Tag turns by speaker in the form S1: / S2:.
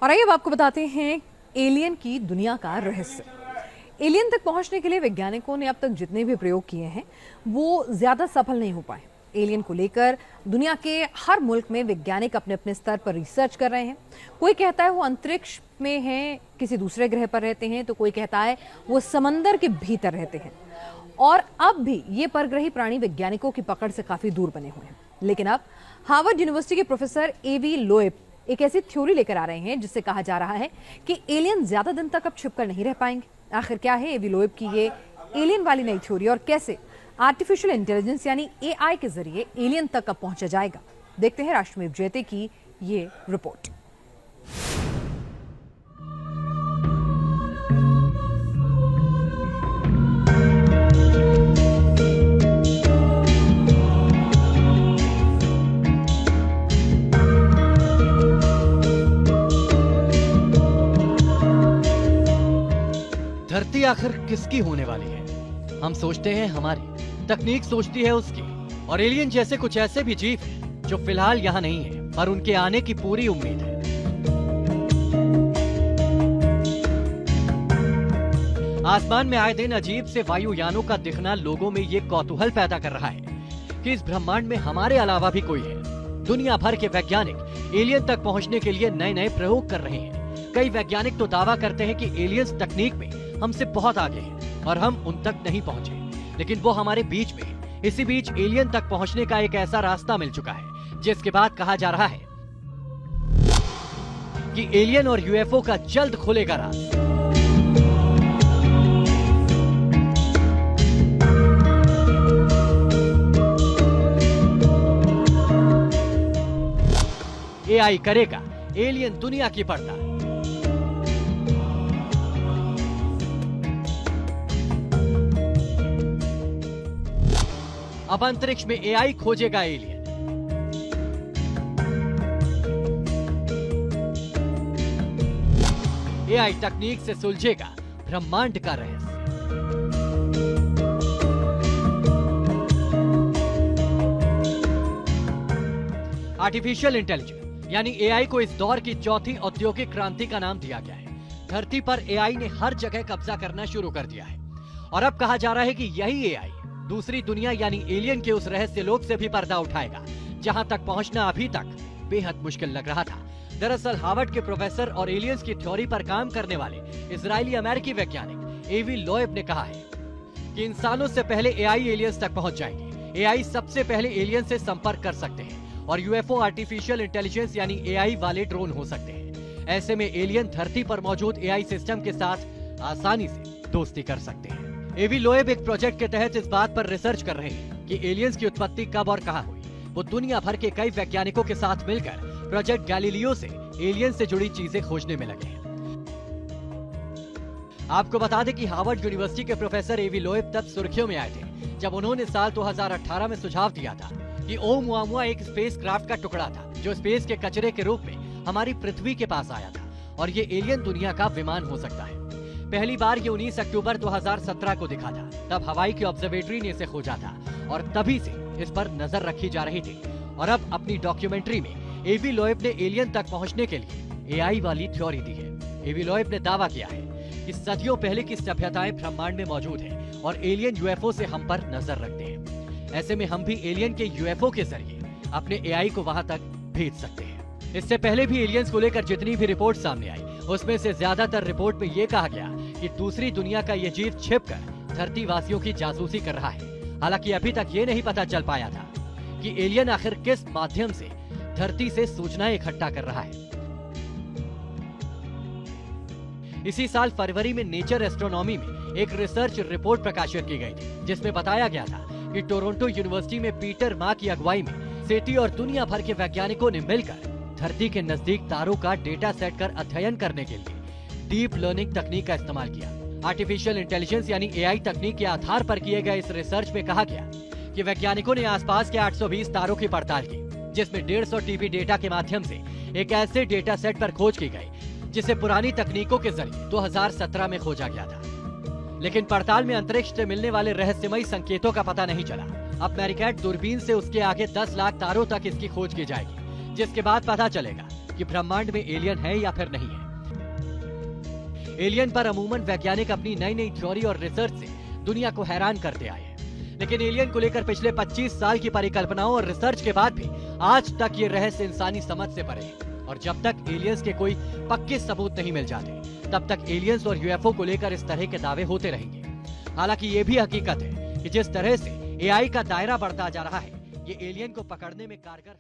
S1: और आइए अब आपको बताते हैं एलियन की दुनिया का रहस्य। एलियन तक पहुंचने के लिए वैज्ञानिकों ने अब तक जितने भी प्रयोग किए हैं वो ज्यादा सफल नहीं हो पाए। एलियन को लेकर दुनिया के हर मुल्क में वैज्ञानिक अपने अपने स्तर पर रिसर्च कर रहे हैं। कोई कहता है वो अंतरिक्ष में है, किसी दूसरे ग्रह पर रहते हैं, तो कोई कहता है वो समंदर के भीतर रहते हैं। और अब भी ये परग्रही प्राणी वैज्ञानिकों की पकड़ से काफी दूर बने हुए हैं। लेकिन अब हार्वर्ड यूनिवर्सिटी के प्रोफेसर एवी लोएब एक ऐसी थ्योरी लेकर आ रहे हैं जिससे कहा जा रहा है कि एलियन ज्यादा दिन तक अब छिपकर नहीं रह पाएंगे। आखिर क्या है एवी लोएब की ये एलियन वाली नई थ्योरी और कैसे आर्टिफिशियल इंटेलिजेंस यानी एआई के जरिए एलियन तक अब पहुंचा जाएगा? देखते हैं राष्ट्रमेव जयते की ये रिपोर्ट।
S2: धरती आखिर किसकी होने वाली है? हम सोचते हैं हमारी, तकनीक सोचती है उसकी, और एलियन जैसे कुछ ऐसे भी जीव हैं जो फिलहाल यहाँ नहीं है, पर उनके आने की पूरी उम्मीद है। आसमान में आए दिन अजीब से वायुयानों का दिखना लोगों में ये कौतूहल पैदा कर रहा है कि इस ब्रह्मांड में हमारे अलावा भी कोई है। दुनिया भर के वैज्ञानिक एलियन तक पहुंचने के लिए नए नए प्रयोग कर रहे हैं। कई वैज्ञानिक तो दावा करते हैं कि एलियंस तकनीक में हमसे बहुत आगे हैं और हम उन तक नहीं पहुंचे, लेकिन वो हमारे बीच में है। इसी बीच एलियन तक पहुंचने का एक ऐसा रास्ता मिल चुका है जिसके बाद कहा जा रहा है कि एलियन और यूएफओ का जल्द खुलेगा राज। एआई करेगा एलियन दुनिया की पड़ताल। अब अंतरिक्ष में एआई खोजेगा एलियन। एआई तकनीक से सुलझेगा ब्रह्मांड का रहस्य। आर्टिफिशियल इंटेलिजेंस यानी एआई को इस दौर की चौथी औद्योगिक क्रांति का नाम दिया गया है। धरती पर एआई ने हर जगह कब्जा करना शुरू कर दिया है और अब कहा जा रहा है कि यही एआई दूसरी दुनिया यानी एलियन के उस रहस्य लोक से भी पर्दा उठाएगा जहां तक पहुंचना अभी तक बेहद मुश्किल लग रहा था। दरअसल हार्वर्ड के प्रोफेसर और एलियंस की थ्योरी पर काम करने वाले इजरायली अमेरिकी वैज्ञानिक एवी लोएब ने कहा है कि इंसानों से पहले एआई एलियंस तक पहुंच जाएंगे। एआई सबसे पहले एलियन से संपर्क कर सकते हैं और यूएफओ आर्टिफिशियल इंटेलिजेंस यानी एआई वाले ड्रोन हो सकते हैं। ऐसे में एलियन धरती पर मौजूद एआई सिस्टम के साथ आसानी से दोस्ती कर सकते हैं। एवी लोएब एक प्रोजेक्ट के तहत इस बात पर रिसर्च कर रहे हैं कि एलियंस की उत्पत्ति कब और कहां हुई। वो दुनिया भर के कई वैज्ञानिकों के साथ मिलकर प्रोजेक्ट गैलीलियो से एलियन से जुड़ी चीजें खोजने में लगे हैं। आपको बता दें कि हार्वर्ड यूनिवर्सिटी के प्रोफेसर एवी लोएब तब सुर्खियों में आए थे जब उन्होंने साल 2018 में सुझाव दिया था कि ओमुआमुआ एक स्पेसक्राफ्ट का टुकड़ा था जो स्पेस के कचरे के रूप में हमारी पृथ्वी के पास आया था और ये एलियन दुनिया का विमान हो सकता है। पहली बार ये 19 अक्टूबर 2017 को दिखा था। तब हवाई की ऑब्जर्वेटरी ने इसे खोजा था और तभी से इस पर नजर रखी जा रही थी। और अब अपनी डॉक्यूमेंट्री में एवी लोएब ने एलियन तक पहुंचने के लिए एआई वाली थ्योरी दी है। एवी लोएब ने दावा किया है कि सदियों पहले की सभ्यताएं ब्रह्मांड में मौजूद हैं और एलियन यूएफओ से हम पर नजर रखते हैं। ऐसे में हम भी एलियन के यूएफओ के जरिए अपने एआई को वहां तक भेज सकते हैं। इससे पहले भी एलियंस को लेकर जितनी भी रिपोर्ट सामने आई उसमें से ज्यादातर रिपोर्ट में ये कहा गया कि दूसरी दुनिया का ये जीव छिपकर धरती वासियों की जासूसी कर रहा है। हालांकि अभी तक ये नहीं पता चल पाया था कि एलियन आखिर किस माध्यम से धरती से सूचनाएं इकट्ठा कर रहा है। इसी साल फरवरी में नेचर एस्ट्रोनॉमी में एक रिसर्च रिपोर्ट प्रकाशित की गई थी जिसमें बताया गया था कि टोरंटो यूनिवर्सिटी में पीटर मा की अगुवाई में सेटी और दुनिया भर के वैज्ञानिकों ने मिलकर धरती के नजदीक तारों का डेटा सेट कर अध्ययन करने के लिए डीप लर्निंग तकनीक का इस्तेमाल किया। आर्टिफिशियल इंटेलिजेंस यानी एआई तकनीक के आधार पर किए गए इस रिसर्च में कहा गया कि वैज्ञानिकों ने आसपास के 820 तारों की पड़ताल की जिसमें 150 टीबी डेटा के माध्यम से एक ऐसे डेटा सेट पर खोज की गई जिसे पुरानी तकनीकों के जरिए 2017 में खोजा गया था। लेकिन पड़ताल में अंतरिक्ष से मिलने वाले रहस्यमयी संकेतों का पता नहीं चला। अब मैरीकैट दूरबीन से उसके आगे 10 लाख तारों तक इसकी खोज की जाएगी जिसके बाद पता चलेगा कि ब्रह्मांड में एलियन है या फिर नहीं है। एलियन पर अमूमन वैज्ञानिक अपनी नई नई थ्योरी और रिसर्च से दुनिया को हैरान करते आए हैं, लेकिन एलियन को लेकर पिछले 25 साल की परिकल्पनाओं और रिसर्च के बाद भी आज तक ये रहस्य इंसानी समझ से परे है। और जब तक एलियंस के कोई पक्के सबूत नहीं मिल जाते, तब तक एलियंस और यूएफओ को लेकर इस तरह के दावे होते रहेंगे। हालांकि ये भी हकीकत है कि जिस तरह से एआई का दायरा बढ़ता जा रहा है, ये एलियन को पकड़ने में कारगर